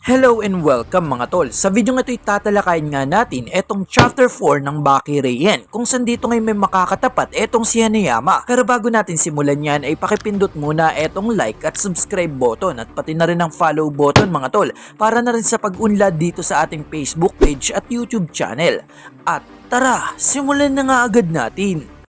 Hello and welcome mga tol. Sa video nga ito tatalakayin nga natin etong chapter 4 ng Baki Reien kung saan dito ngayon may makakatapat etong si Hanayama. Pero bago natin simulan yan ay pakipindot muna etong like at subscribe button at pati na rin ang follow button mga tol para na rin sa pag-unlad dito sa ating Facebook page at YouTube channel. At tara, simulan na nga agad natin.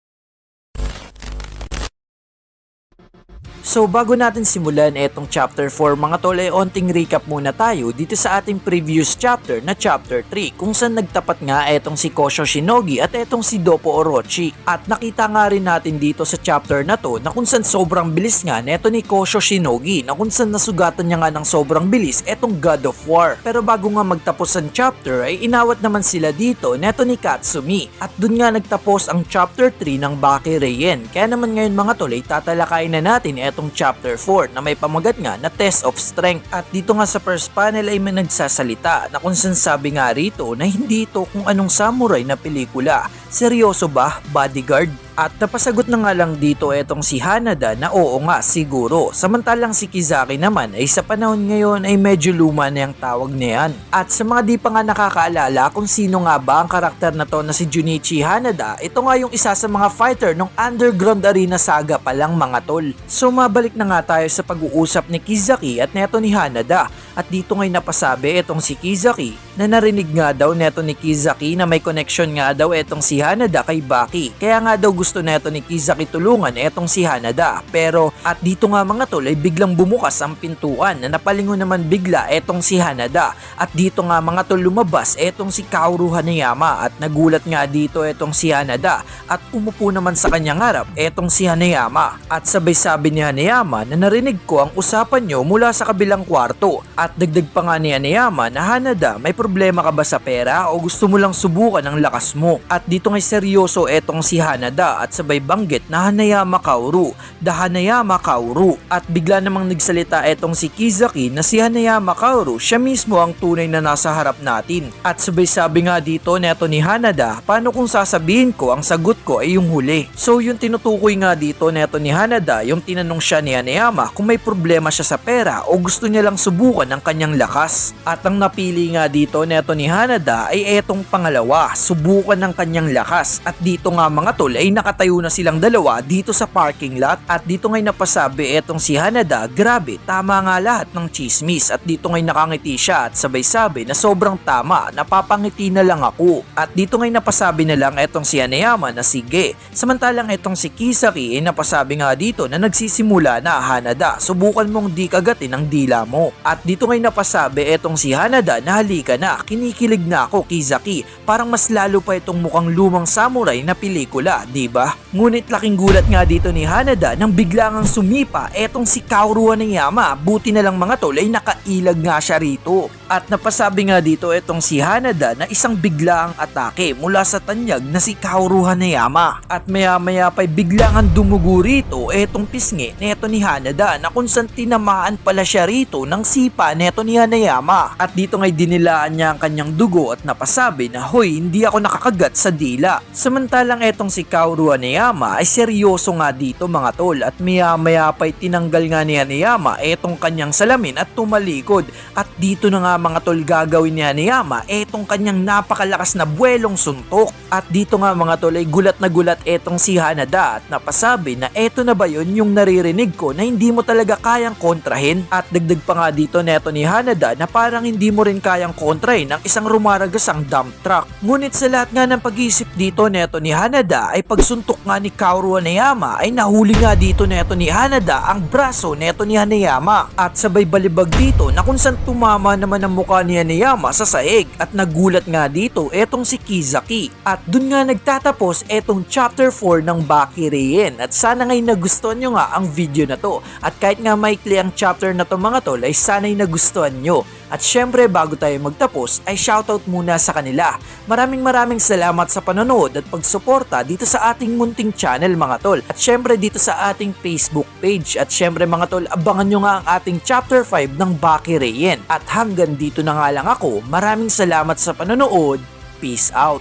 So bago natin simulan etong chapter 4 mga tol ay onting recap muna tayo dito sa ating previous chapter na chapter 3 kung saan nagtapat nga etong si Kosho Shinogi at etong si Doppo Orochi. At nakita nga rin natin dito sa chapter na to na kung saan sobrang bilis nga neto ni Kosho Shinogi na kung saan nasugatan niya nga ng sobrang bilis etong God of War. Pero bago nga magtapos ang chapter ay inawat naman sila dito neto ni Katsumi at dun nga nagtapos ang chapter 3 ng Baki Reien. Kaya naman ngayon mga tol ay tatalakayin na natin etong chapter 4 na may pamagat nga na Test of Strength. At dito nga sa first panel ay may nagsasalita na kung saan sabi nga rito na hindi ito kung anong samurai na pelikula. Seryoso ba, bodyguard? At napasagot na nga lang dito etong si Hanada na oo nga siguro. Samantalang si Kizaki naman ay sa panahon ngayon ay medyo luma na yung tawag niyan. At sa mga di pa nga nakakaalala kung sino nga ba ang karakter na to na si Junichi Hanada, ito nga yung isa sa mga fighter ng Underground Arena Saga pa lang mga tol. So mabalik na nga tayo sa pag-uusap ni Kizaki at neto ni Hanada. At dito ngay napasabi etong si Kizaki na narinig nga daw neto ni Kizaki na may connection nga daw etong si Hanada kay Baki. Kaya nga daw gusto neto ni Kizaki tulungan etong si Hanada. Pero at dito nga mga tol ay biglang bumukas ang pintuan na napalingon naman bigla etong si Hanada. At dito nga mga tol lumabas etong si Kaoru Hanayama at nagulat nga dito etong si Hanada at umupo naman sa kanyang harap etong si Hanayama. At sabay sabi ni Hanayama na narinig ko ang usapan nyo mula sa kabilang kwarto. At dagdag pa nga ni Hanayama na Hanada, may problema ka ba sa pera o gusto mo lang subukan ang lakas mo? At dito ngay seryoso etong si Hanada at sabay banggit na Hanayama Kaoru, the Hanayama Kaoru. At bigla namang nagsalita etong si Kizaki na si Hanayama Kaoru siya mismo ang tunay na nasa harap natin. At sabay sabi nga dito neto ni Hanada, paano kung sasabihin ko ang sagot ko ay yung huli? So yung tinutukoy nga dito neto ni Hanada, yung tinanong siya ni Hanayama kung may problema siya sa pera o gusto niya lang subukan ang kanyang lakas. At ang napili nga dito neto ni Hanada ay etong pangalawa, subukan ng kanyang lakas. At dito nga mga tol ay nakatayo na silang dalawa dito sa parking lot. At dito ngay napasabi etong si Hanada, grabe tama nga lahat ng chismis. At dito ngay nakangiti siya at sabay sabi na sobrang tama, napapangiti na lang ako. At dito ngay napasabi na lang etong si Hanayama na sige. Samantalang etong si Kizaki ay napasabi nga dito na nagsisimula na, Hanada, subukan mong di kagatin ang dila mo. At dito ngay napasabi etong si Hanada na halika na, kinikilig na ako Kizaki, parang mas lalo pa itong mukhang lumang samurai na pelikula, diba? Ngunit laking gulat nga dito ni Hanada nang biglang sumipa etong si Kaoru Hanayama, buti na lang mga tol ay nakailag nga siya rito. At napasabi nga dito etong si Hanada na isang biglaang atake mula sa tanyag na si Kaoru Hanayama. At maya maya pa'y biglang dumugo rito etong pisngi neto ni Hanada na kung saan tinamaan pala siya rito ng sipa neto ni Hanayama. At dito ngay dinilaan niya ang kanyang dugo at napasabi na hoy, hindi ako nakakagat sa dila. Samantalang etong si Kaoru Hanayama ay seryoso nga dito mga tol at maya maya pa'y tinanggal nga ni Hanayama etong kanyang salamin at tumalikod. At dito na nga mga tol gagawin ni Hanayama etong kanyang napakalakas na buwelong suntok. At dito nga mga tol ay gulat na gulat etong si Hanada at napasabi na eto na ba yun yung naririnig ko na hindi mo talaga kayang kontrahin. At dagdag pa nga dito neto ni Hanada na parang hindi mo rin kayang kontrahin ang isang rumaragasang dump truck. Ngunit sa lahat nga ng pag-iisip dito neto ni Hanada ay pagsuntok nga ni Kaoru Hanayama ay nahuli nga dito neto ni Hanada ang braso neto ni Hanayama. At sabay balibag dito na kung saan tumama naman ang mukha ni Hanayama sa saig. At nagulat nga dito etong si Kizaki. At dun nga nagtatapos etong chapter 4 ng Baki Reien. At sana ngay nagustuhan nyo nga ang video na to. At kahit nga maikli ang chapter na to mga tol ay sana'y nagustuhan nyo. At syempre bago tayo magtapos ay shoutout muna sa kanila. Maraming salamat sa panonood at pagsuporta dito sa ating munting channel mga tol. At syempre dito sa ating Facebook page. At syempre mga tol, abangan nyo nga ang ating chapter 5 ng Baki Reien. At hanggang dito na nga lang ako. Maraming salamat sa panonood. Peace out.